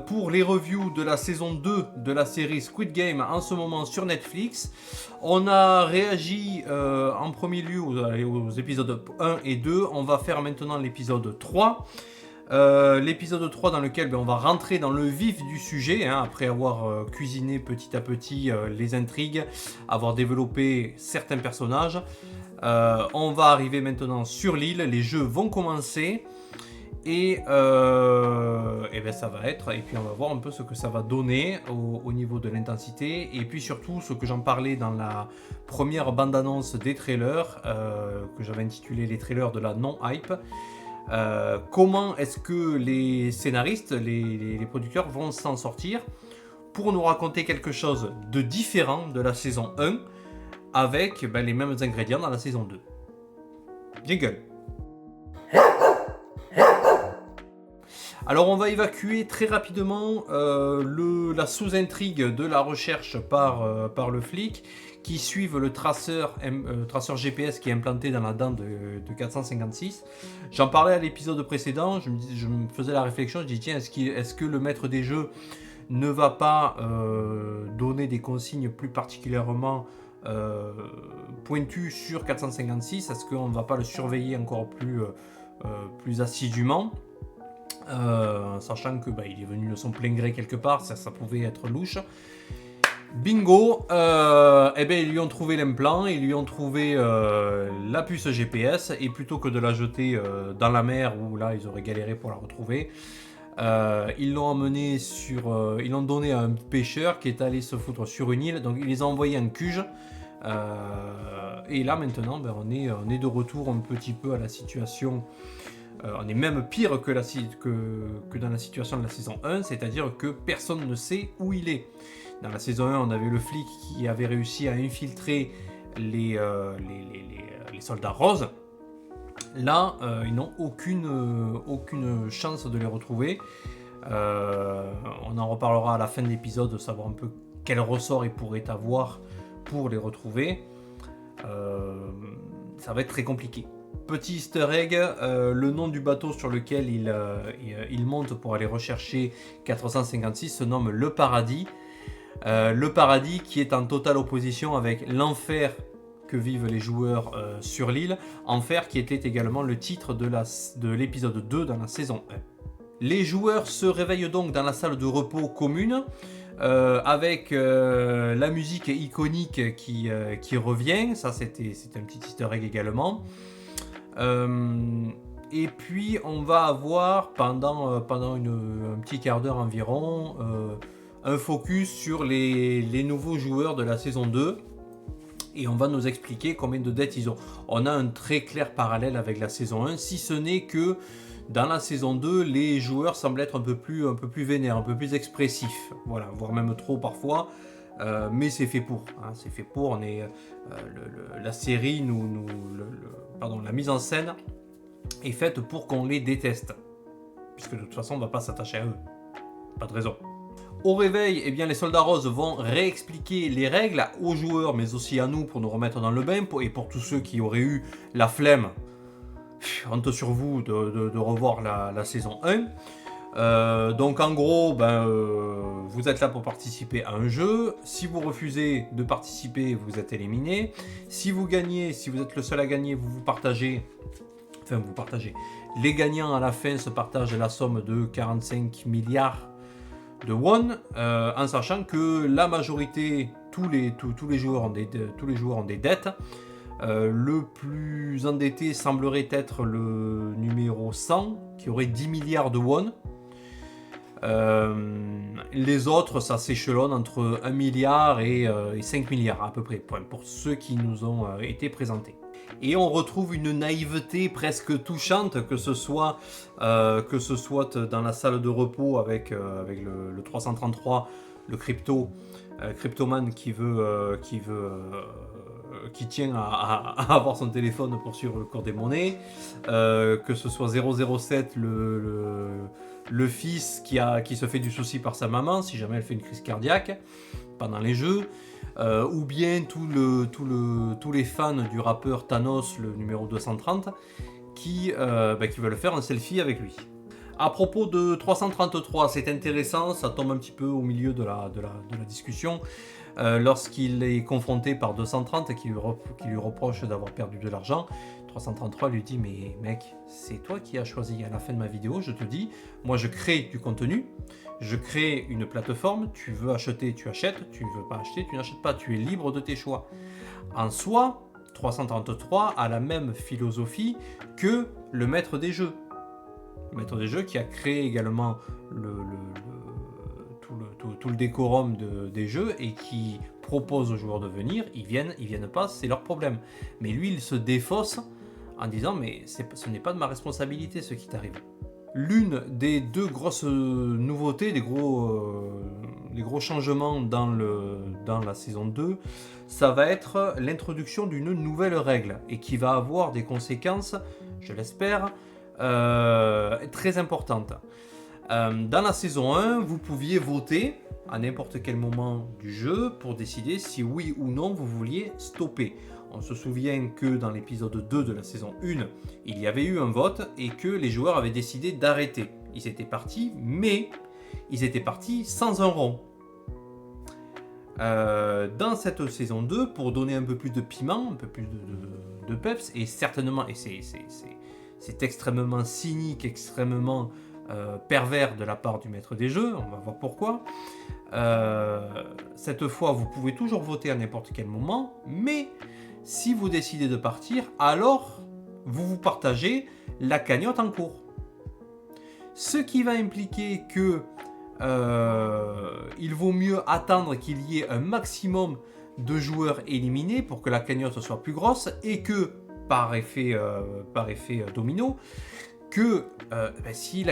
pour les reviews de la saison 2 de la série Squid Game en ce moment sur Netflix. On a réagi en premier lieu aux épisodes 1 et 2. On va faire maintenant l'épisode 3. L'épisode 3 dans lequel on va rentrer dans le vif du sujet, après avoir cuisiné petit à petit les intrigues, avoir développé certains personnages. On va arriver maintenant sur l'île, les jeux vont commencer et ben ça va être, et puis on va voir un peu ce que ça va donner au niveau de l'intensité, et puis surtout ce que j'en parlais dans la première bande-annonce des trailers, que j'avais intitulé les trailers de la non-hype. Comment est-ce que les scénaristes, les producteurs vont s'en sortir pour nous raconter quelque chose de différent de la saison 1 avec les mêmes ingrédients dans la saison 2. Jingle. Alors on va évacuer très rapidement la sous-intrigue de la recherche par le flic qui suivent le traceur GPS qui est implanté dans la dent de 456. J'en parlais à l'épisode précédent, je me faisais la réflexion, je dis tiens, est-ce que le maître des jeux ne va pas donner des consignes plus particulièrement pointues sur 456? Est-ce qu'on ne va pas le surveiller encore plus assidûment, sachant que il est venu de son plein gré quelque part, ça pouvait être louche. Bingo, ils lui ont trouvé l'implant, ils lui ont trouvé la puce GPS, et plutôt que de la jeter dans la mer où là ils auraient galéré pour la retrouver, ils l'ont emmené ils l'ont donné à un pêcheur qui est allé se foutre sur une île, donc il les a envoyés en cuge. Et là maintenant on est de retour un petit peu à la situation. On est même pire que dans la situation de la saison 1, c'est-à-dire que personne ne sait où il est. Dans la saison 1, on avait le flic qui avait réussi à infiltrer les soldats roses. Là, ils n'ont aucune chance de les retrouver. On en reparlera à la fin de l'épisode, de savoir un peu quel ressort ils pourraient avoir pour les retrouver. Ça va être très compliqué. Petit easter egg, le nom du bateau sur lequel il monte pour aller rechercher 456 se nomme Le Paradis. Le Paradis qui est en totale opposition avec l'enfer que vivent les joueurs sur l'île. Enfer qui était également le titre de l'épisode 2 dans la saison 1. Les joueurs se réveillent donc dans la salle de repos commune, avec la musique iconique qui revient. Ça c'était un petit easter egg également. Et puis on va avoir pendant un petit quart d'heure environ un focus sur les nouveaux joueurs de la saison 2, et on va nous expliquer combien de dettes ils ont. On a un très clair parallèle avec la saison 1, si ce n'est que dans la saison 2, les joueurs semblent être un peu plus vénères, un peu plus expressifs, voilà, voire même trop parfois. Mais c'est fait pour. C'est fait pour. On est la série la mise en scène est faite pour qu'on les déteste, puisque de toute façon on ne va pas s'attacher à eux. Pas de raison. Au réveil, les soldats roses vont réexpliquer les règles aux joueurs, mais aussi à nous pour nous remettre dans le bain, et pour tous ceux qui auraient eu la flemme, honte sur vous de revoir la saison 1. Donc en gros, vous êtes là pour participer à un jeu. Si vous refusez de participer, vous êtes éliminé. Si vous gagnez, si vous êtes le seul à gagner, vous partagez. Les gagnants à la fin se partagent la somme de 45 milliards de won, en sachant que la majorité, tous les joueurs ont des dettes. Le plus endetté semblerait être le numéro 100, qui aurait 10 milliards de won. Les autres, ça s'échelonne entre 1 milliard et 5 milliards à peu près, pour ceux qui nous ont été présentés. Et on retrouve une naïveté presque touchante, que ce soit dans la salle de repos avec le 333, le cryptoman qui tient à avoir son téléphone pour suivre le cours des monnaies, que ce soit 007, le fils qui se fait du souci par sa maman si jamais elle fait une crise cardiaque pendant les jeux, ou bien tous les fans du rappeur Thanos, le numéro 230, qui veulent faire un selfie avec lui. À propos de 333, c'est intéressant, ça tombe un petit peu au milieu de la discussion. Lorsqu'il est confronté par 230 qui lui reproche d'avoir perdu de l'argent, 333 lui dit mais mec, c'est toi qui as choisi à la fin de ma vidéo, je te dis, moi je crée du contenu, je crée une plateforme, tu veux acheter, tu achètes, tu veux pas acheter, tu n'achètes pas, tu es libre de tes choix. En soi, 333 a la même philosophie que le maître des jeux. Le maître des jeux qui a créé également tout le décorum des jeux et qui propose aux joueurs de venir, ils viennent pas, c'est leur problème. Mais lui, il se défausse en disant mais ce n'est pas de ma responsabilité ce qui t'arrive. L'une des deux grosses nouveautés, les gros changements dans la saison 2, ça va être l'introduction d'une nouvelle règle et qui va avoir des conséquences, je l'espère, très importantes. Dans la saison 1, vous pouviez voter à n'importe quel moment du jeu pour décider si oui ou non vous vouliez stopper. On se souvient que dans l'épisode 2 de la saison 1, il y avait eu un vote et que les joueurs avaient décidé d'arrêter. Ils étaient partis, mais ils étaient partis sans un rond. Dans cette saison 2, pour donner un peu plus de piment, un peu plus de peps, et certainement, et c'est extrêmement cynique, extrêmement pervers de la part du maître des jeux, on va voir pourquoi. Cette fois, vous pouvez toujours voter à n'importe quel moment, mais si vous décidez de partir, alors vous partagez la cagnotte en cours. Ce qui va impliquer que il vaut mieux attendre qu'il y ait un maximum de joueurs éliminés pour que la cagnotte soit plus grosse et que, par effet domino, que si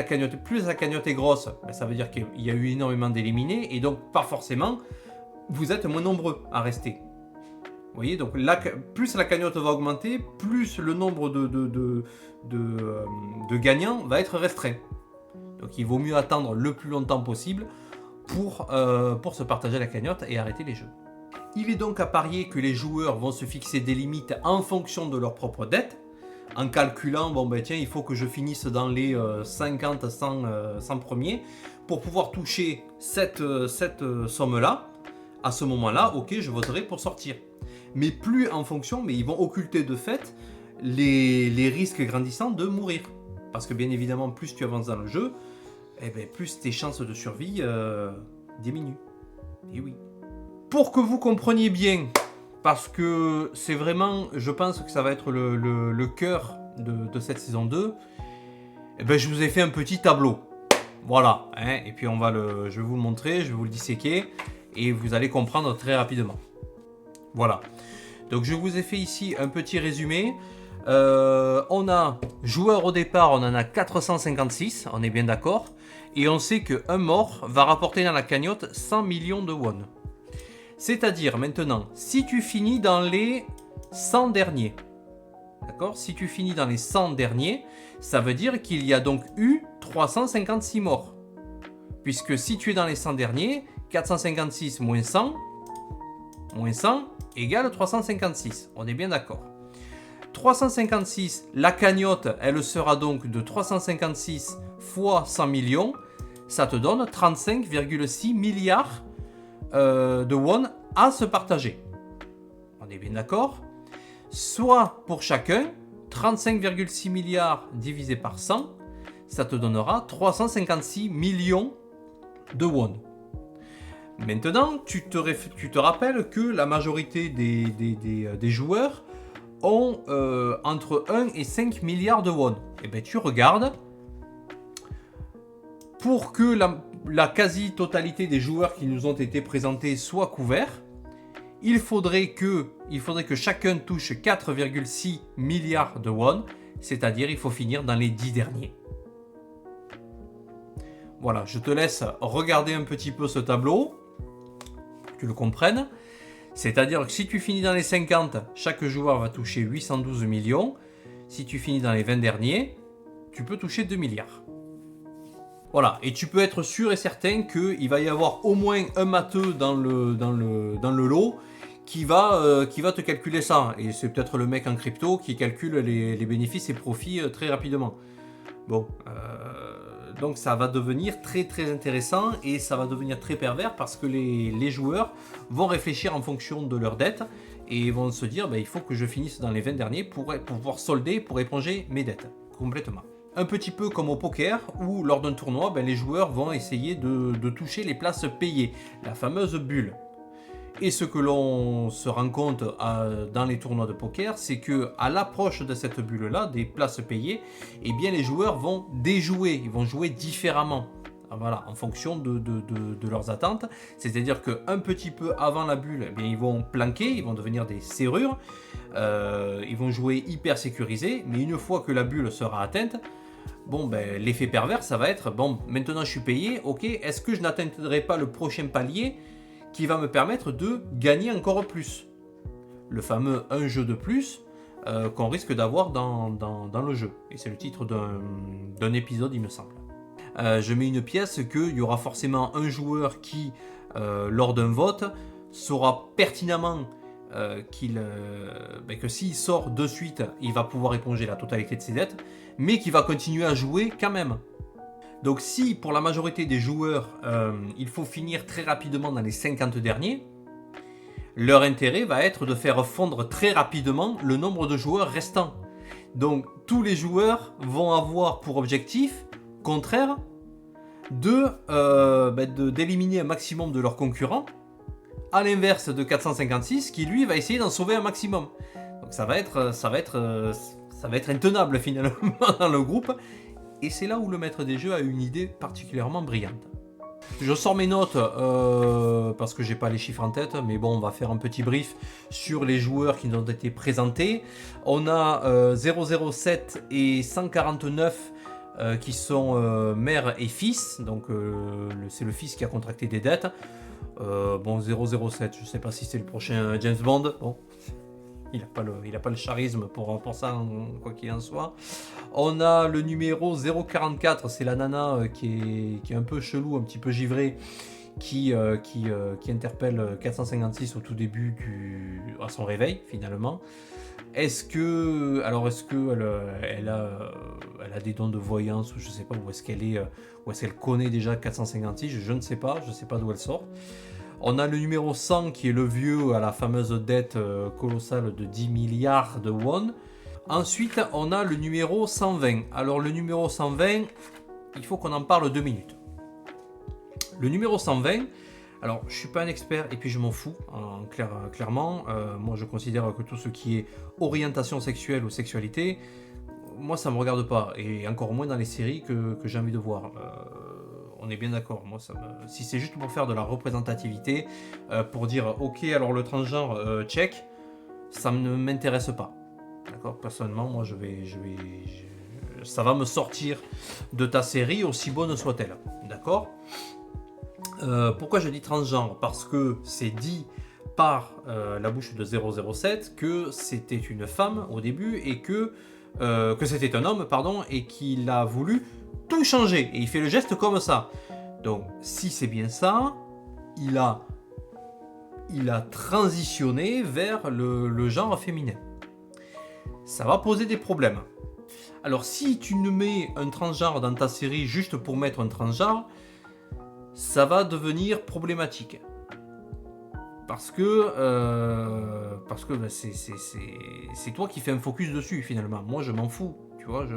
plus la cagnotte est grosse, ça veut dire qu'il y a eu énormément d'éliminés et donc pas forcément vous êtes moins nombreux à rester. Vous voyez, donc plus la cagnotte va augmenter, plus le nombre de gagnants va être restreint. Donc il vaut mieux attendre le plus longtemps possible pour se partager la cagnotte et arrêter les jeux. Il est donc à parier que les joueurs vont se fixer des limites en fonction de leurs propres dettes, en calculant, il faut que je finisse dans les 50, 100 premiers pour pouvoir toucher cette somme-là. À ce moment-là, ok, je voterai pour sortir. Mais plus en fonction, mais ils vont occulter de fait les risques grandissants de mourir. Parce que bien évidemment, plus tu avances dans le jeu, plus tes chances de survie diminuent. Et oui. Pour que vous compreniez bien, parce que c'est vraiment, je pense que ça va être le cœur de cette saison 2, je vous ai fait un petit tableau. Voilà, et puis je vais vous le montrer, je vais vous le disséquer, et vous allez comprendre très rapidement. Voilà. Donc je vous ai fait ici un petit résumé. On a joueurs au départ, on en a 456, on est bien d'accord. Et on sait qu'un mort va rapporter dans la cagnotte 100 millions de won. C'est-à-dire maintenant, si tu finis dans les 100 derniers, d'accord ? Si tu finis dans les 100 derniers, ça veut dire qu'il y a donc eu 356 morts. Puisque si tu es dans les 100 derniers, 456 moins 100 égale 356. On est bien d'accord. 356, la cagnotte, elle sera donc de 356 fois 100 millions. Ça te donne 35,6 milliards de won à se partager. On est bien d'accord. Soit pour chacun, 35,6 milliards divisé par 100, ça te donnera 356 millions de won. Maintenant, tu te rappelles que la majorité des joueurs ont entre 1 et 5 milliards de won. Et bien tu regardes, pour que la quasi-totalité des joueurs qui nous ont été présentés soient couverts, il faudrait que chacun touche 4,6 milliards de won, c'est-à-dire il faut finir dans les 10 derniers. Voilà, je te laisse regarder un petit peu ce tableau, que tu le comprennes. C'est-à-dire que si tu finis dans les 50, chaque joueur va toucher 812 millions. Si tu finis dans les 20 derniers, tu peux toucher 2 milliards. Voilà, et tu peux être sûr et certain qu'il va y avoir au moins un matheux dans le lot qui va te calculer ça. Et c'est peut-être le mec en crypto qui calcule les bénéfices et profits très rapidement. Bon, Donc ça va devenir très très intéressant et ça va devenir très pervers parce que les joueurs vont réfléchir en fonction de leurs dettes et vont se dire il faut que je finisse dans les 20 derniers pour pouvoir solder, pour éponger mes dettes complètement. Un petit peu comme au poker où lors d'un tournoi, les joueurs vont essayer de toucher les places payées, la fameuse bulle. Et ce que l'on se rend compte dans les tournois de poker, c'est que à l'approche de cette bulle-là, des places payées, les joueurs vont déjouer, ils vont jouer différemment. Voilà, en fonction de leurs attentes. C'est-à-dire qu'un petit peu avant la bulle, ils vont planquer, ils vont devenir des serrures, ils vont jouer hyper sécurisés, mais une fois que la bulle sera atteinte, l'effet pervers, ça va être, maintenant je suis payé, ok, est-ce que je n'atteindrai pas le prochain palier qui va me permettre de gagner encore plus. Le fameux un jeu de plus qu'on risque d'avoir dans le jeu. Et c'est le titre d'un épisode, il me semble. Je mets une pièce qu'il y aura forcément un joueur qui, lors d'un vote, saura pertinemment que s'il sort de suite, il va pouvoir éponger la totalité de ses dettes, mais qui va continuer à jouer quand même. Donc si pour la majorité des joueurs, il faut finir très rapidement dans les 50 derniers, leur intérêt va être de faire fondre très rapidement le nombre de joueurs restants. Donc tous les joueurs vont avoir pour objectif contraire d'éliminer un maximum de leurs concurrents, à l'inverse de 456 qui lui va essayer d'en sauver un maximum. Donc ça va être intenable finalement dans le groupe. Et c'est là où le maître des jeux a une idée particulièrement brillante. Je sors mes notes parce que j'ai pas les chiffres en tête, mais on va faire un petit brief sur les joueurs qui nous ont été présentés. On a 007 et 149 qui sont mère et fils, donc c'est le fils qui a contracté des dettes. 007, je sais pas si c'est le prochain James Bond. Bon. Il n'a pas le charisme pour ça, quoi qu'il en soit. On a le numéro 044, c'est la nana qui est un peu chelou, un petit peu givrée, qui interpelle 456 au tout début à son réveil, finalement. Est-ce que elle a des dons de voyance, ou je ne sais pas, où est-ce qu'elle connaît déjà 456, je ne sais pas d'où elle sort. On a le numéro 100 qui est le vieux à la fameuse dette colossale de 10 milliards de won. Ensuite, on a le numéro 120. Alors le numéro 120, il faut qu'on en parle 2 minutes. Le numéro 120, alors je ne suis pas un expert et puis je m'en fous, clairement. Moi je considère que tout ce qui est orientation sexuelle ou sexualité, moi ça ne me regarde pas. Et encore moins dans les séries que j'ai envie de voir. On est bien d'accord, moi si c'est juste pour faire de la représentativité, pour dire ok alors le transgenre check, ça ne m'intéresse pas. D'accord, personnellement moi ça va me sortir de ta série aussi bonne soit-elle. D'accord. Pourquoi je dis transgenre? Parce que c'est dit par la bouche de 007 que c'était une femme au début et que c'était un homme, pardon, et qu'il a voulu tout changer, et il fait le geste comme ça. Donc si c'est bien ça, il a transitionné vers le genre féminin. Ça va poser des problèmes. Alors si tu ne mets un transgenre dans ta série juste pour mettre un transgenre, ça va devenir problématique. Parce que c'est toi qui fais un focus dessus finalement. Moi je m'en fous. Tu vois, je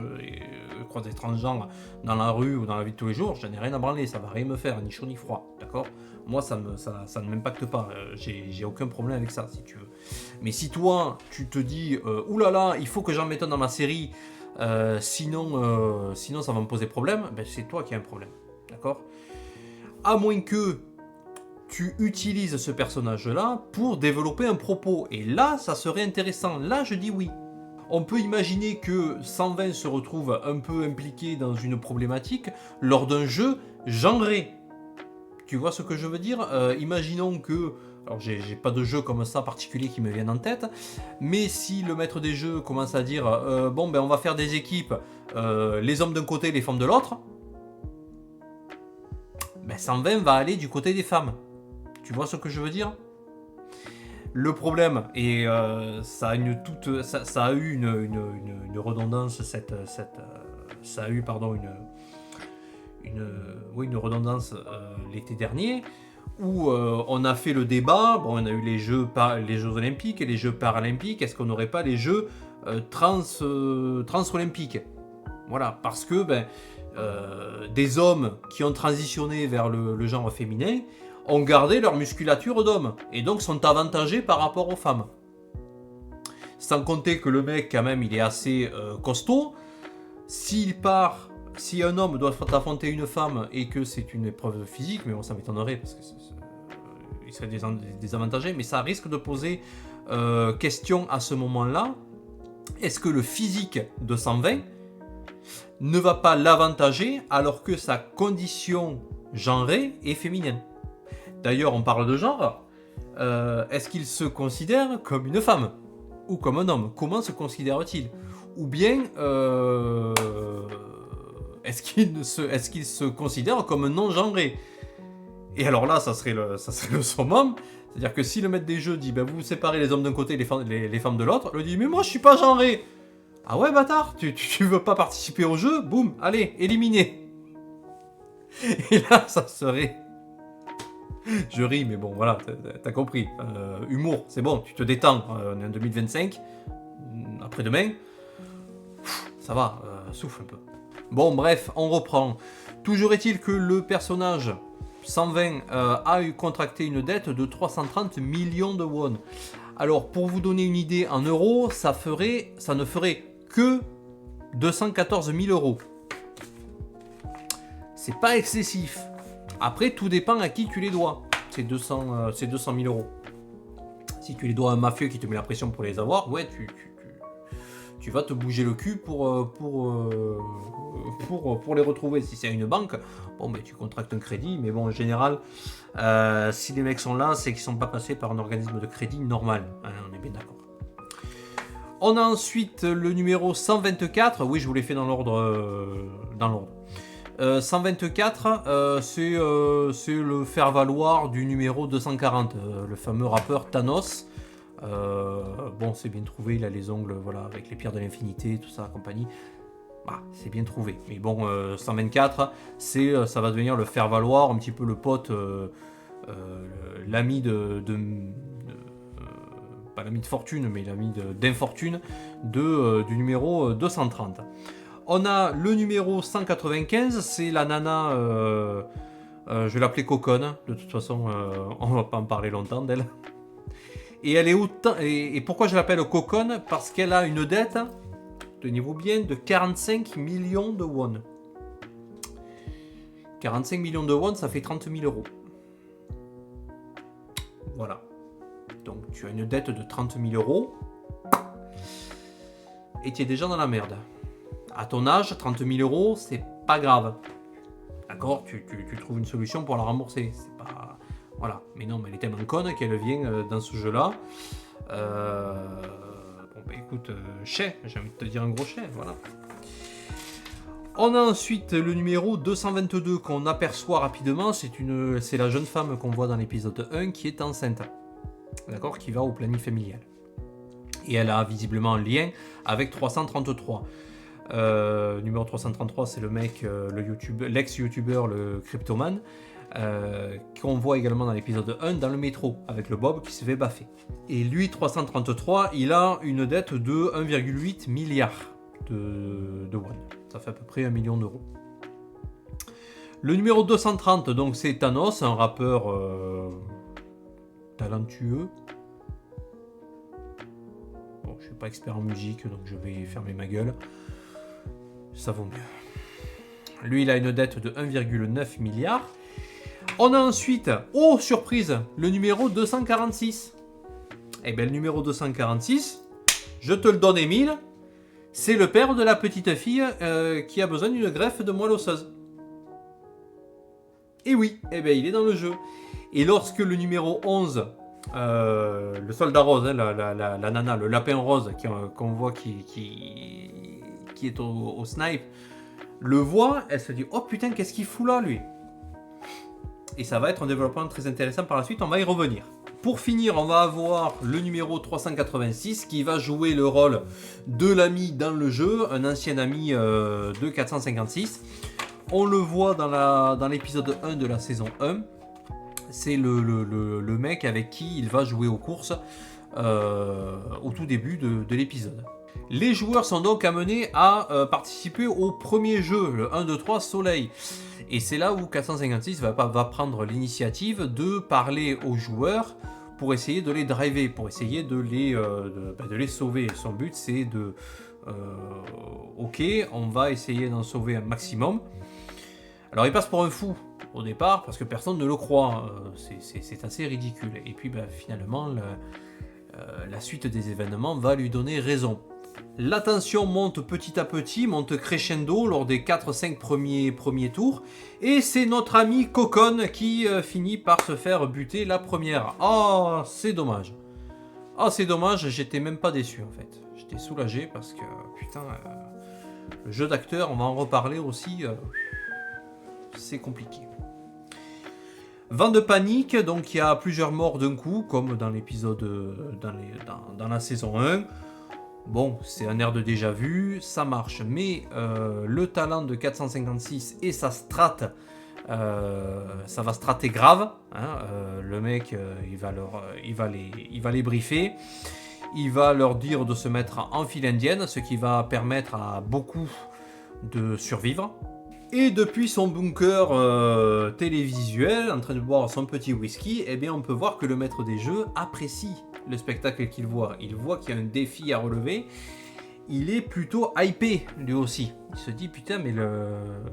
croise des transgenres dans la rue ou dans la vie de tous les jours, je n'ai rien à branler, ça va rien me faire, ni chaud ni froid, d'accord? Moi, ça ne m'impacte pas, j'ai aucun problème avec ça, si tu veux. Mais si toi, tu te dis, oulala, il faut que j'en mette un dans ma série, sinon ça va me poser problème, c'est toi qui as un problème, d'accord? À moins que tu utilises ce personnage-là pour développer un propos, et là, ça serait intéressant, là, je dis oui. On peut imaginer que 120 se retrouve un peu impliqué dans une problématique lors d'un jeu genré. Tu vois ce que je veux dire? Imaginons que... Alors j'ai pas de jeu comme ça particulier qui me viennent en tête, mais si le maître des jeux commence à dire on va faire des équipes, les hommes d'un côté, les femmes de l'autre, 120 va aller du côté des femmes. Tu vois ce que je veux dire? Le problème, et ça a eu une redondance, ça a eu une redondance l'été dernier, où on a fait le débat. Bon, on a eu les Jeux Olympiques et les Jeux Paralympiques. Est-ce qu'on n'aurait pas les Jeux trans-olympiques? Voilà, parce que des hommes qui ont transitionné vers le genre féminin ont gardé leur musculature d'homme et donc sont avantagés par rapport aux femmes. Sans compter que le mec, quand même, il est assez costaud. Si un homme doit affronter une femme et que c'est une épreuve physique, mais bon, ça m'étonnerait parce que il serait désavantagé, mais ça risque de poser question à ce moment-là. Est-ce que le physique de 120 ne va pas l'avantager alors que sa condition genrée est féminine? D'ailleurs, on parle de genre. Est-ce qu'il se considère comme une femme ou comme un homme? Comment se considère-t-il? Ou bien est-ce qu'il se considère comme un non-genré? Et alors là, ça serait le summum. C'est-à-dire que si le maître des jeux dit vous séparez les hommes d'un côté et les femmes de l'autre, il dit mais moi je suis pas genré. Ah ouais bâtard, tu veux pas participer au jeu? Boum, allez, éliminé. Et là, ça serait... Je ris, mais bon, voilà, t'as compris. Humour, c'est bon, tu te détends. On est en 2025, après-demain. Ça va, souffle un peu. Bon, bref, on reprend. Toujours est-il que le personnage 120 a contracté une dette de 330 millions de won. Alors, pour vous donner une idée en euros, ça ne ferait que 214 000 euros. C'est pas excessif. Après, tout dépend à qui tu les dois, ces 200 000 euros. Si tu les dois à un mafieux qui te met la pression pour les avoir, ouais, tu vas te bouger le cul pour les retrouver. Si c'est à une banque, bon, tu contractes un crédit, mais bon, en général, si les mecs sont là, c'est qu'ils ne sont pas passés par un organisme de crédit normal. Hein, on est bien d'accord. On a ensuite le numéro 124. Oui, je vous l'ai fait dans l'ordre. 124, c'est le faire-valoir du numéro 240, le fameux rappeur Thanos. Bon, c'est bien trouvé, il a les ongles, voilà, avec les pierres de l'infinité, tout ça, compagnie. Bah, c'est bien trouvé. Mais bon, 124, ça va devenir le faire-valoir, un petit peu le pote, l'ami pas l'ami de fortune, mais l'ami d'infortune du numéro 230. On a le numéro 195, c'est la nana, je vais l'appeler Coconne, de toute façon, on va pas en parler longtemps d'elle. Et elle est autant, et pourquoi je l'appelle Coconne? Parce qu'elle a une dette, tenez-vous bien, de 45 millions de won. 45 millions de won, ça fait 30 000 euros. Voilà. Donc tu as une dette de 30 000 euros, et tu es déjà dans la merde. À ton âge, 30 000 euros, c'est pas grave. D'accord, tu trouves une solution pour la rembourser. C'est pas... Voilà. Mais non, mais elle est tellement conne qu'elle vient dans ce jeu-là. Écoute, chais, j'ai envie de te dire un gros chais, voilà. On a ensuite le numéro 222 qu'on aperçoit rapidement. C'est la jeune femme qu'on voit dans l'épisode 1 qui est enceinte. D'accord, qui va au planning familial. Et elle a visiblement un lien avec 333. Numéro 333, c'est le mec, l'ex-youtubeur, le Cryptoman, qu'on voit également dans l'épisode 1 dans le métro avec le Bob qui se fait baffer. Et lui, 333, il a une dette de 1,8 milliard de won. Ça fait à peu près 1 million d'euros. Le numéro 230, donc c'est Thanos, un rappeur talentueux. Bon, je suis pas expert en musique, donc je vais fermer ma gueule. Ça vaut mieux. Lui, il a une dette de 1,9 milliard. On a ensuite, oh surprise, le numéro 246. Eh bien, le numéro 246, je te le donne, Émile, c'est le père de la petite fille qui a besoin d'une greffe de moelle osseuse. Et oui, eh bien, il est dans le jeu. Et lorsque le numéro 11, le soldat rose, hein, la nana, le lapin rose qu'on voit qui est au snipe, le voit, elle se dit « Oh putain, qu'est-ce qu'il fout là, lui ?» Et ça va être un développement très intéressant par la suite, on va y revenir. Pour finir, on va avoir le numéro 386 qui va jouer le rôle de l'ami dans le jeu, un ancien ami de 456. On le voit dans l'épisode 1 de la saison 1. C'est le mec avec qui il va jouer aux courses au tout début de l'épisode. Les joueurs sont donc amenés à participer au premier jeu, le 1, 2, 3 Soleil. Et c'est là où 456 va prendre l'initiative de parler aux joueurs pour essayer de les driver, pour essayer de les sauver. Son but, c'est de... ok, on va essayer d'en sauver un maximum. Alors il passe pour un fou au départ parce que personne ne le croit. C'est assez ridicule. Et puis finalement, la suite des événements va lui donner raison. La tension monte petit à petit, monte crescendo lors des 4-5 premiers tours. Et c'est notre ami Coconne qui finit par se faire buter la première. Oh, c'est dommage. Oh, c'est dommage, j'étais même pas déçu en fait. J'étais soulagé parce que, putain, le jeu d'acteur, on va en reparler aussi, c'est compliqué. Vent de panique, donc il y a plusieurs morts d'un coup, comme dans l'épisode, dans la saison 1. Bon, c'est un air de déjà vu, ça marche, mais le talent de 456 et sa strat, ça va strater grave. Hein, le mec, il va les briefer, il va leur dire de se mettre en file indienne, ce qui va permettre à beaucoup de survivre. Et depuis son bunker télévisuel, en train de boire son petit whisky, eh bien on peut voir que le maître des jeux apprécie le spectacle qu'il voit. Il voit qu'il y a un défi à relever. Il est plutôt hypé lui aussi. Il se dit putain mais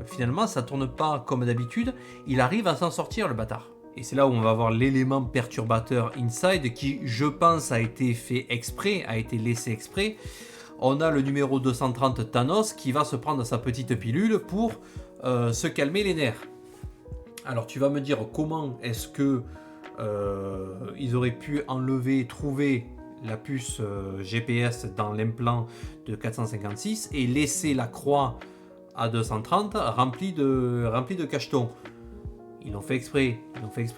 finalement ça tourne pas comme d'habitude. Il arrive à s'en sortir le bâtard. Et c'est là où on va voir l'élément perturbateur inside qui je pense a été fait exprès, a été laissé exprès. On a le numéro 230 Thanos qui va se prendre sa petite pilule pour se calmer les nerfs. Alors tu vas me dire comment est-ce que ils auraient pu trouver la puce GPS dans l'implant de 456 et laisser la croix à 230 remplie de cachetons. Ils l'ont fait exprès.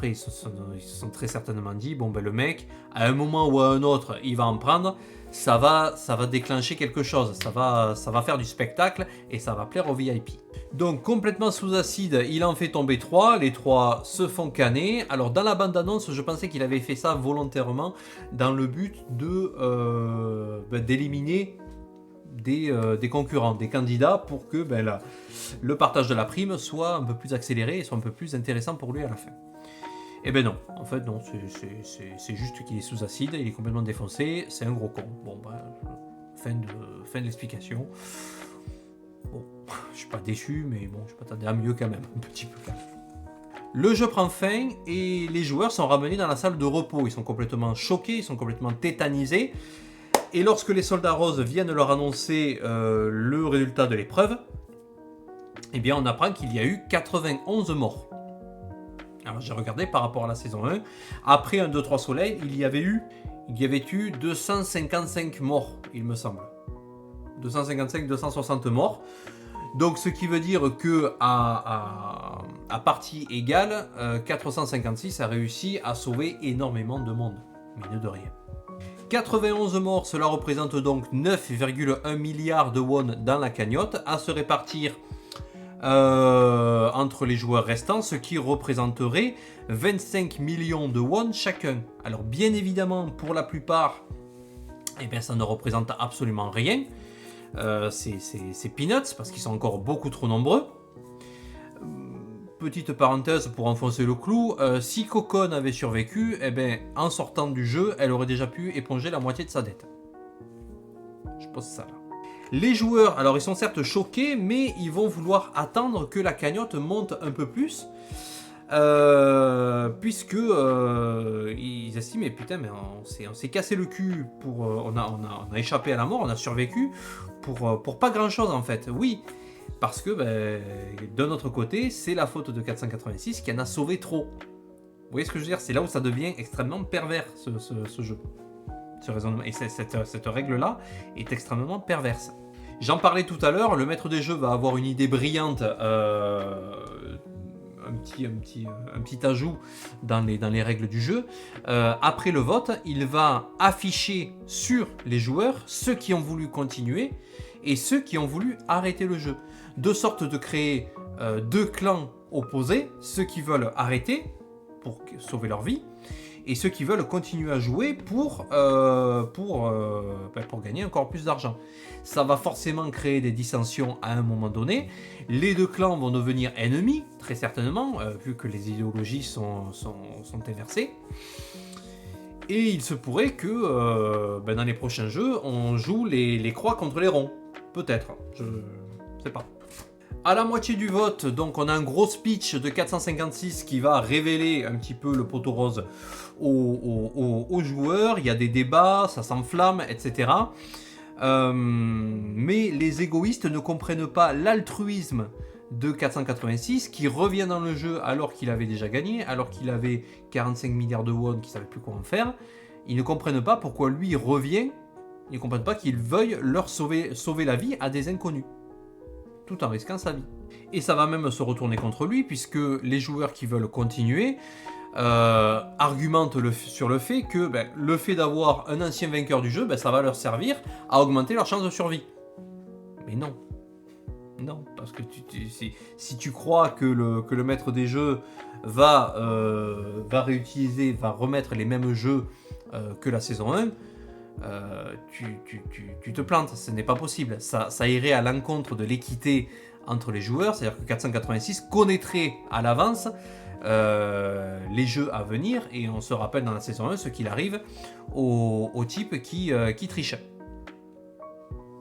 Ils se sont très certainement dit bon ben le mec, à un moment ou à un autre, il va en prendre. Ça va déclencher quelque chose. Ça va faire du spectacle et ça va plaire aux VIP. Donc complètement sous acide, il en fait tomber 3. Les 3 se font canner. Alors dans la bande-annonce, je pensais qu'il avait fait ça volontairement dans le but d'éliminer des concurrents, des candidats pour que le partage de la prime soit un peu plus accéléré et soit un peu plus intéressant pour lui à la fin. Eh ben non, en fait non, c'est juste qu'il est sous acide, il est complètement défoncé, c'est un gros con. Bon fin de l'explication. Bon, je suis pas déçu, mais bon, je m'attendais à mieux quand même, un petit peu quand même. Le jeu prend fin et les joueurs sont ramenés dans la salle de repos. Ils sont complètement choqués, ils sont complètement tétanisés. Et lorsque les soldats roses viennent leur annoncer le résultat de l'épreuve, eh bien on apprend qu'il y a eu 91 morts. Alors j'ai regardé par rapport à la saison 1. Après 1, 2, 3 Soleil, il y avait eu 255 morts, il me semble. 255, 260 morts. Donc ce qui veut dire que à partie égale, 456 a réussi à sauver énormément de monde. Mine de rien. 91 morts, cela représente donc 9,1 milliards de won dans la cagnotte, à se répartir entre les joueurs restants, ce qui représenterait 25 millions de won chacun. Alors bien évidemment, pour la plupart, eh bien, ça ne représente absolument rien. C'est peanuts, parce qu'ils sont encore beaucoup trop nombreux. Petite parenthèse pour enfoncer le clou, si Coconne avait survécu, eh ben, en sortant du jeu, elle aurait déjà pu éponger la moitié de sa dette. Je pose ça là. Les joueurs, alors ils sont certes choqués, mais ils vont vouloir attendre que la cagnotte monte un peu plus, puisque ils estiment, mais putain, mais on s'est cassé le cul pour, on a échappé à la mort, on a survécu pour pas grand chose en fait. Oui, parce que de notre côté, c'est la faute de 486 qui en a sauvé trop. Vous voyez ce que je veux dire? C'est là où ça devient extrêmement pervers ce jeu. Ce raisonnement. Et cette règle-là est extrêmement perverse. J'en parlais tout à l'heure, le maître des jeux va avoir une idée brillante, un petit ajout dans les règles du jeu. Après le vote, il va afficher sur les joueurs ceux qui ont voulu continuer et ceux qui ont voulu arrêter le jeu. De sorte de créer deux clans opposés, ceux qui veulent arrêter pour sauver leur vie, et ceux qui veulent continuer à jouer pour gagner encore plus d'argent. Ça va forcément créer des dissensions à un moment donné. Les deux clans vont devenir ennemis, très certainement, vu que les idéologies sont inversées. Et il se pourrait que dans les prochains jeux, on joue les croix contre les ronds. Peut-être, je sais pas. À la moitié du vote, donc on a un gros speech de 456 qui va révéler un petit peu le poteau rose aux joueurs. Il y a des débats, ça s'enflamme, etc. Mais les égoïstes ne comprennent pas l'altruisme de 486 qui revient dans le jeu alors qu'il avait déjà gagné, alors qu'il avait 45 milliards de won, qu'il ne savait plus quoi en faire. Ils ne comprennent pas pourquoi lui il revient, ils ne comprennent pas qu'il veuille leur sauver la vie à des inconnus, tout en risquant sa vie. Et ça va même se retourner contre lui, puisque les joueurs qui veulent continuer argumentent sur le fait que le fait d'avoir un ancien vainqueur du jeu, ça va leur servir à augmenter leurs chances de survie. Mais non. Non, parce que si tu crois que le maître des jeux va réutiliser, va remettre les mêmes jeux que la saison 1, tu te plantes, ce n'est pas possible. Ça irait à l'encontre de l'équité entre les joueurs, c'est-à-dire que 486 connaîtrait à l'avance les jeux à venir, et on se rappelle dans la saison 1 ce qu'il arrive au type qui triche.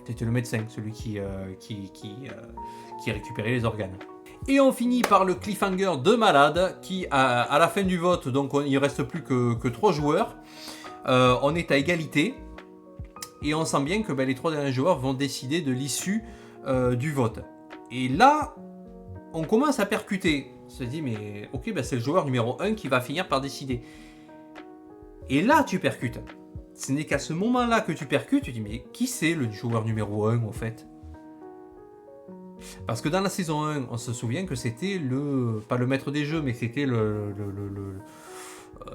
C'était le médecin, celui qui récupérait les organes. Et on finit par le cliffhanger de malade qui, à la fin du vote, donc il ne reste plus que 3 joueurs. On est à égalité. Et on sent bien que les 3 derniers joueurs vont décider de l'issue du vote. Et là, on commence à percuter. On se dit, mais ok, c'est le joueur numéro 1 qui va finir par décider. Et là, tu percutes. Ce n'est qu'à ce moment-là que tu percutes, tu dis, mais qui c'est le joueur numéro 1 en fait? Parce que dans la saison 1, on se souvient que c'était pas le maître des jeux, mais c'était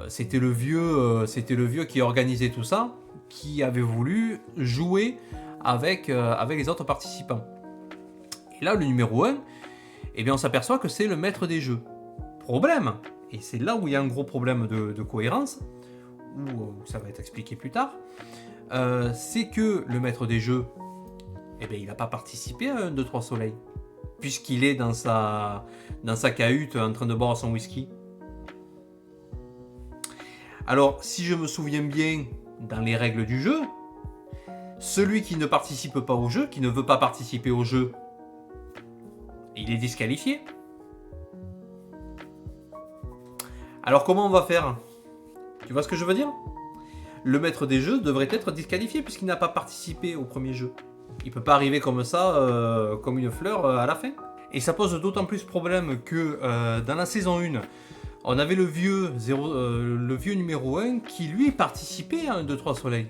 c'était le vieux qui organisait tout ça, qui avait voulu jouer avec les autres participants. Et là, le numéro 1, on s'aperçoit que c'est le maître des jeux. Problème, et c'est là où il y a un gros problème de cohérence, où ça va être expliqué plus tard, c'est que le maître des jeux, il n'a pas participé à 1, 2, 3 soleils, puisqu'il est dans sa cahute en train de boire son whisky. Alors, si je me souviens bien, dans les règles du jeu, celui qui ne participe pas au jeu, qui ne veut pas participer au jeu, il est disqualifié. Alors comment on va faire ? Tu vois ce que je veux dire ? Le maître des jeux devrait être disqualifié puisqu'il n'a pas participé au premier jeu. Il ne peut pas arriver comme ça, comme une fleur à la fin. Et ça pose d'autant plus problème que dans la saison 1, on avait le vieux numéro 1 qui lui participait à 1, 2, 3 soleils.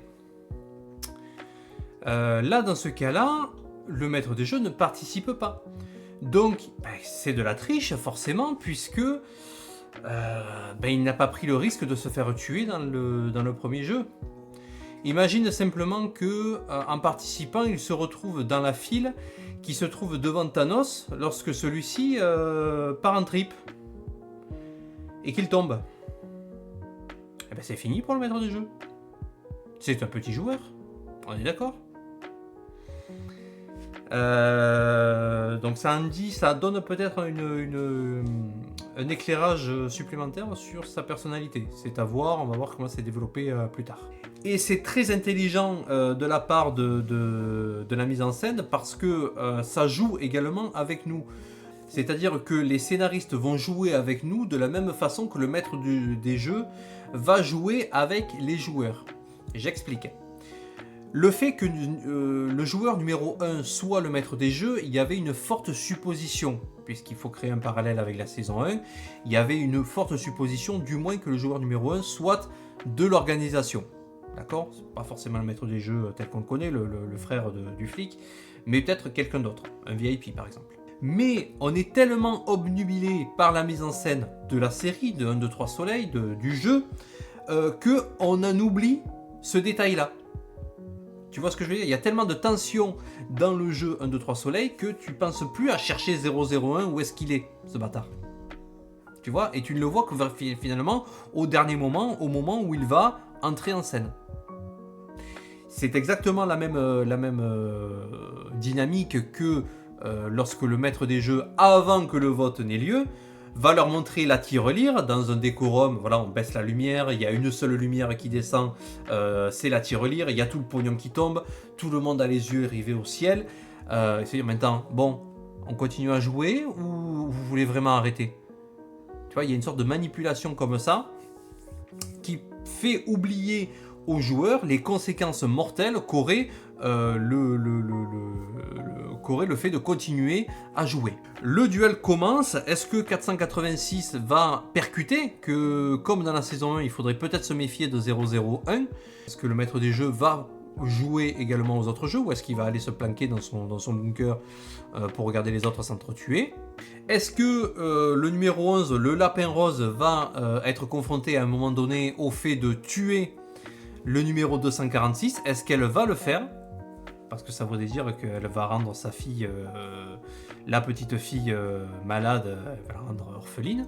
Là, dans ce cas-là, le maître des jeux ne participe pas. Donc, c'est de la triche, forcément, puisque il n'a pas pris le risque de se faire tuer dans le premier jeu. Imagine simplement que, en participant, il se retrouve dans la file qui se trouve devant Thanos lorsque celui-ci part en trip et qu'il tombe. C'est fini pour le maître du jeu. C'est un petit joueur, on est d'accord ? Donc ça donne peut-être un éclairage supplémentaire sur sa personnalité. C'est à voir, on va voir comment c'est développé plus tard. Et c'est très intelligent de la part de la mise en scène parce que ça joue également avec nous. C'est-à-dire que les scénaristes vont jouer avec nous de la même façon que le maître des jeux va jouer avec les joueurs. J'explique. Le fait que le joueur numéro 1 soit le maître des jeux, il y avait une forte supposition, puisqu'il faut créer un parallèle avec la saison 1, il y avait une forte supposition du moins que le joueur numéro 1 soit de l'organisation. D'accord ? C'est pas forcément le maître des jeux tel qu'on le connaît, le frère du flic, mais peut-être quelqu'un d'autre, un VIP par exemple. Mais on est tellement obnubilé par la mise en scène de la série, de 1, 2, 3 soleils, du jeu, qu'on en oublie ce détail-là. Tu vois ce que je veux dire? Il y a tellement de tension dans le jeu 1, 2, 3 Soleil que tu penses plus à chercher 001 où est-ce qu'il est, ce bâtard. Tu vois? Et tu ne le vois que finalement au dernier moment, au moment où il va entrer en scène. C'est exactement la même dynamique que lorsque le maître des jeux, avant que le vote n'ait lieu, va leur montrer la tirelire dans un décorum. Voilà, on baisse la lumière, il y a une seule lumière qui descend, c'est la tirelire, il y a tout le pognon qui tombe, tout le monde a les yeux rivés au ciel. C'est-à-dire maintenant, bon, on continue à jouer ou vous voulez vraiment arrêter? Tu vois, il y a une sorte de manipulation comme ça qui fait oublier aux joueurs les conséquences mortelles qu'aurait le fait de continuer à jouer. Le duel commence. Est-ce que 486 va percuter? Que comme dans la saison 1, il faudrait peut-être se méfier de 001. Est-ce que le maître des jeux va jouer également aux autres jeux ou est-ce qu'il va aller se planquer dans son bunker pour regarder les autres s'entretuer? Est-ce que le numéro 11, le lapin rose, va être confronté à un moment donné au fait de tuer le numéro 246? Est-ce qu'elle va le faire? Parce que ça voudrait dire qu'elle va rendre sa fille, la petite fille malade, elle va la rendre orpheline.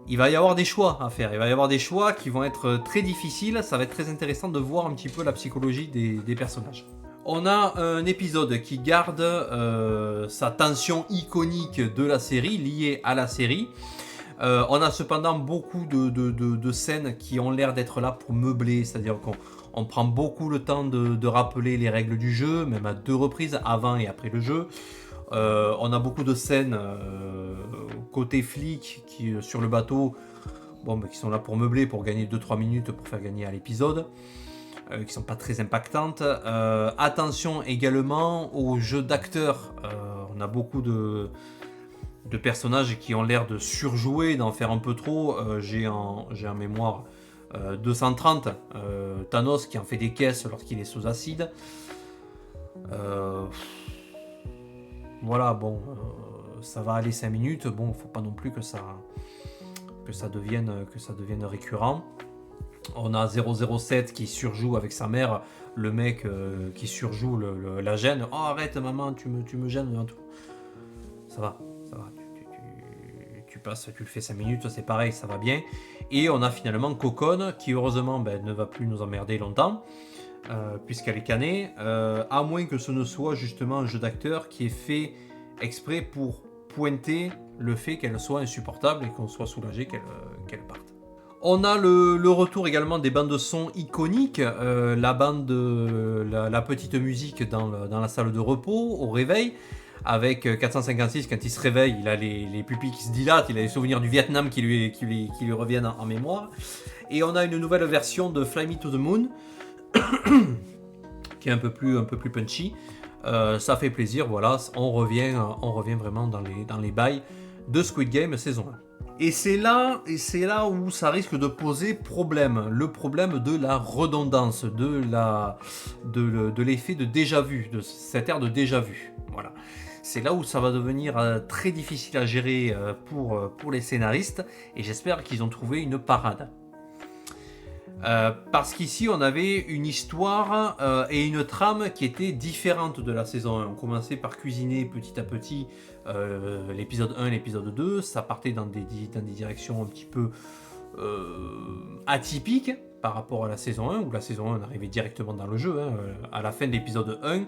Il va y avoir des choix à faire, il va y avoir des choix qui vont être très difficiles, ça va être très intéressant de voir un petit peu la psychologie des personnages. On a un épisode qui garde sa tension iconique de la série, liée à la série. On a cependant beaucoup de scènes qui ont l'air d'être là pour meubler, c'est-à-dire qu'on prend beaucoup le temps de rappeler les règles du jeu, même à 2 reprises, avant et après le jeu. On a beaucoup de scènes côté flic qui, sur le bateau, qui sont là pour meubler, pour gagner 2-3 minutes pour faire gagner à l'épisode, qui sont pas très impactantes. Attention également au jeu d'acteurs. On a beaucoup de personnages qui ont l'air de surjouer, d'en faire un peu trop. J'ai en mémoire 230, Thanos qui en fait des caisses lorsqu'il est sous acide. Voilà, bon, ça va aller 5 minutes. Bon, faut pas non plus que ça devienne récurrent. On a 007 qui surjoue avec sa mère, le mec qui surjoue la gêne. Oh arrête maman, tu me gênes. Ça va. Tu le fais 5 minutes, c'est pareil, ça va bien. Et on a finalement Coconne qui heureusement ne va plus nous emmerder longtemps. Puisqu'elle est cannée, à moins que ce ne soit justement un jeu d'acteur qui est fait exprès pour pointer le fait qu'elle soit insupportable et qu'on soit soulagé qu'elle parte. On a le retour également des bandes de son iconiques, la bande de la petite musique dans la salle de repos, au réveil, avec 456, quand il se réveille, il a les pupilles qui se dilatent, il a les souvenirs du Vietnam qui lui reviennent en mémoire. Et on a une nouvelle version de Fly Me to the Moon, qui est un peu plus punchy. Ça fait plaisir, voilà, on revient vraiment dans les bails de Squid Game saison 1. Et c'est là où ça risque de poser problème, le problème de la redondance, de l'effet de déjà-vu, de cette ère de déjà-vu. Voilà. C'est là où ça va devenir très difficile à gérer pour les scénaristes, et j'espère qu'ils ont trouvé une parade. Parce qu'ici on avait une histoire et une trame qui étaient différentes de la saison 1. On commençait par cuisiner petit à petit l'épisode 1 et l'épisode 2. Ça partait dans des directions un petit peu atypiques par rapport à la saison 1, où la saison 1 on arrivait directement dans le jeu. À la fin de l'épisode 1,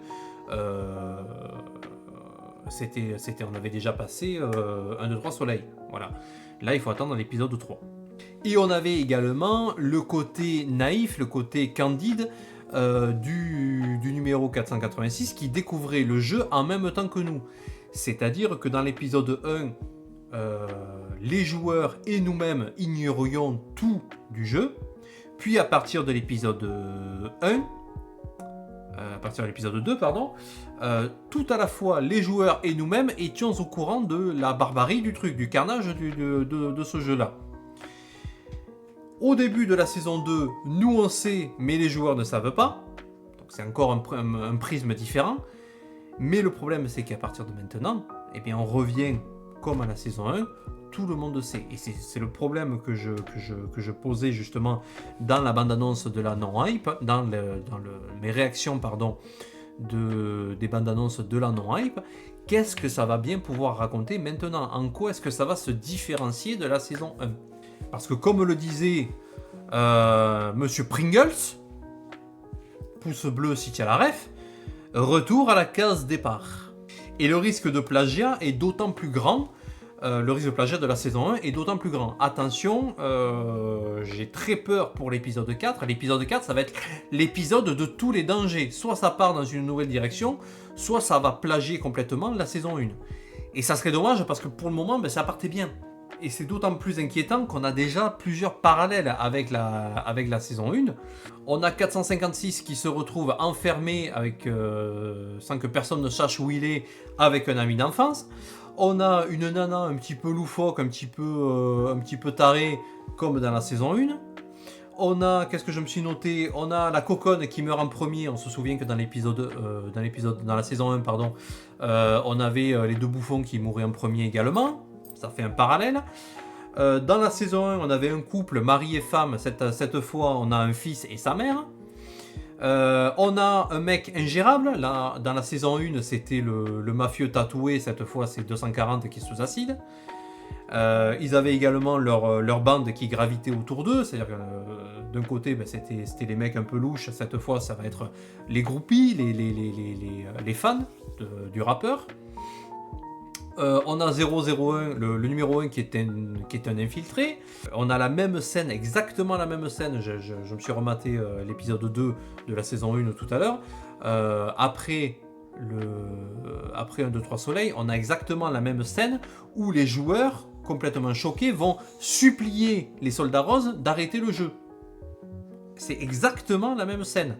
on avait déjà passé 1, 2, 3 Soleil. Voilà. Là il faut attendre l'épisode 3. Et on avait également le côté naïf, le côté candide du numéro 486 qui découvrait le jeu en même temps que nous. C'est-à-dire que dans l'épisode 1, les joueurs et nous-mêmes ignorions tout du jeu. Puis à partir de l'épisode 2, tout à la fois les joueurs et nous-mêmes étions au courant de la barbarie du truc, du carnage de ce jeu-là. Au début de la saison 2, nous on sait, mais les joueurs ne savent pas. Donc c'est encore un prisme différent. Mais le problème, c'est qu'à partir de maintenant, on revient comme à la saison 1, tout le monde sait. Et c'est le problème que je posais justement dans la bande-annonce de la non-hype, dans mes réactions des bandes-annonces de la non-hype. Qu'est-ce que ça va bien pouvoir raconter maintenant? En quoi est-ce que ça va se différencier de la saison 1? Parce que comme le disait Monsieur Pringles, pouce bleu si tu as la ref, retour à la case départ. Et le risque de plagiat est d'autant plus grand, le risque de plagiat de la saison 1 est d'autant plus grand. Attention, j'ai très peur pour l'épisode 4. L'épisode 4, ça va être l'épisode de tous les dangers. Soit ça part dans une nouvelle direction, soit ça va plagier complètement la saison 1. Et ça serait dommage parce que pour le moment, ça partait bien. Et c'est d'autant plus inquiétant qu'on a déjà plusieurs parallèles avec la saison 1. On a 456 qui se retrouve enfermé sans que personne ne sache où il est avec un ami d'enfance. On a une nana un petit peu loufoque, un petit peu tarée comme dans la saison 1. On a, qu'est-ce que je me suis noté? On a la coconne qui meurt en premier. On se souvient que dans la saison 1, on avait les deux bouffons qui mouraient en premier également. Ça fait un parallèle. Dans la saison 1, on avait un couple, mari et femme. Cette fois, on a un fils et sa mère. On a un mec ingérable. Là, dans la saison 1, c'était le mafieux tatoué. Cette fois, c'est 240 qui est sous acide. Ils avaient également leur bande qui gravitait autour d'eux. C'est-à-dire que d'un côté, c'était les mecs un peu louches. Cette fois, ça va être les groupies, les fans du rappeur. On a 001, le numéro 1 qui est un infiltré. On a la même scène, exactement la même scène. Je me suis rematé l'épisode 2 de la saison 1 tout à l'heure. Après 1, 2, 3 soleil, on a exactement la même scène où les joueurs, complètement choqués, vont supplier les soldats roses d'arrêter le jeu. C'est exactement la même scène.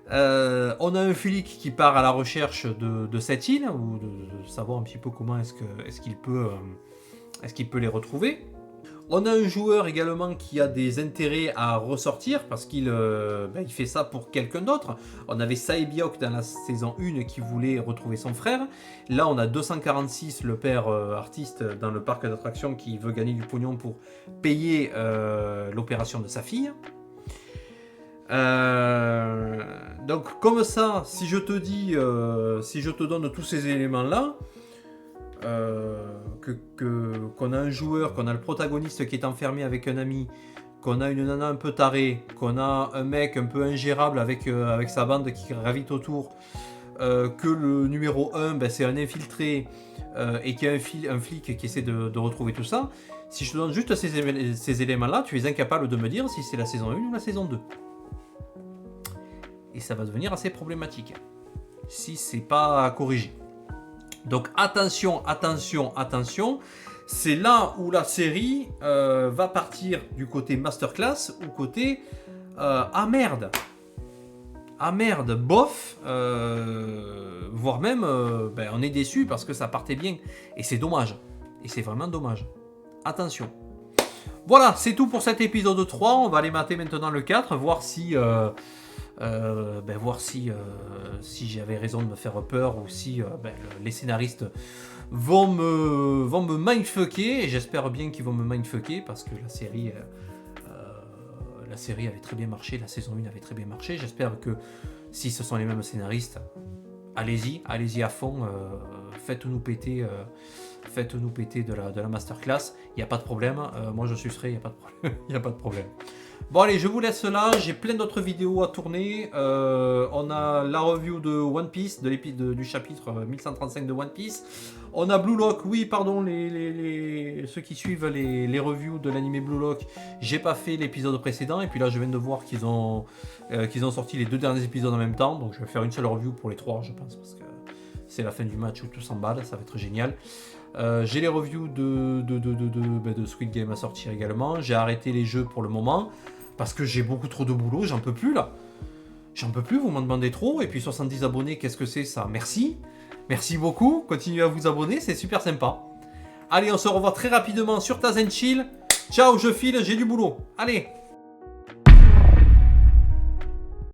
On a un flic qui part à la recherche de cette île, ou de savoir un petit peu comment est-ce qu'il peut les retrouver. On a un joueur également qui a des intérêts à ressortir parce qu'il fait ça pour quelqu'un d'autre. On avait Saebiok dans la saison 1 qui voulait retrouver son frère. Là, on a 246, le père artiste dans le parc d'attractions qui veut gagner du pognon pour payer l'opération de sa fille. Donc comme ça, si je te donne tous ces éléments-là, qu'on a un joueur, qu'on a le protagoniste qui est enfermé avec un ami, qu'on a une nana un peu tarée, qu'on a un mec un peu ingérable avec sa bande qui gravite autour, que le numéro 1 c'est un infiltré et qu'il y a un flic qui essaie de retrouver tout ça, si je te donne juste ces éléments-là, tu es incapable de me dire si c'est la saison 1 ou la saison 2. Et ça va devenir assez problématique si c'est pas corrigé. Donc attention, c'est là où la série va partir du côté masterclass ou côté ah merde, bof, voire même on est déçu parce que ça partait bien et c'est dommage, et c'est vraiment dommage. Attention. Voilà, c'est tout pour cet épisode 3. On va aller mater maintenant le 4, voir si j'avais raison de me faire peur ou si les scénaristes vont me mindfucker, et j'espère bien qu'ils vont me mindfucker parce que la série avait très bien marché, la saison 1 avait très bien marché. J'espère que si ce sont les mêmes scénaristes, allez-y à fond, faites-nous péter de la masterclass, il n'y a pas de problème, moi je sucerai, il n'y a pas de problème. Bon allez, je vous laisse là, j'ai plein d'autres vidéos à tourner. On a la review de One Piece, du chapitre 1135 de One Piece. On a Blue Lock, oui pardon, ceux qui suivent les reviews de l'anime Blue Lock, j'ai pas fait l'épisode précédent, et puis là je viens de voir qu'ils ont sorti les 2 derniers épisodes en même temps, donc je vais faire une seule review pour les 3 je pense, parce que c'est la fin du match où tout s'emballe, ça va être génial. J'ai les reviews de Squid Game à sortir également. J'ai arrêté les jeux pour le moment parce que j'ai beaucoup trop de boulot, j'en peux plus là. J'en peux plus, vous m'en demandez trop. Et puis 70 abonnés, qu'est-ce que c'est ça? Merci beaucoup, continuez à vous abonner, c'est super sympa. Allez, on se revoit très rapidement sur Taz & Chill. Ciao, je file, j'ai du boulot. Allez.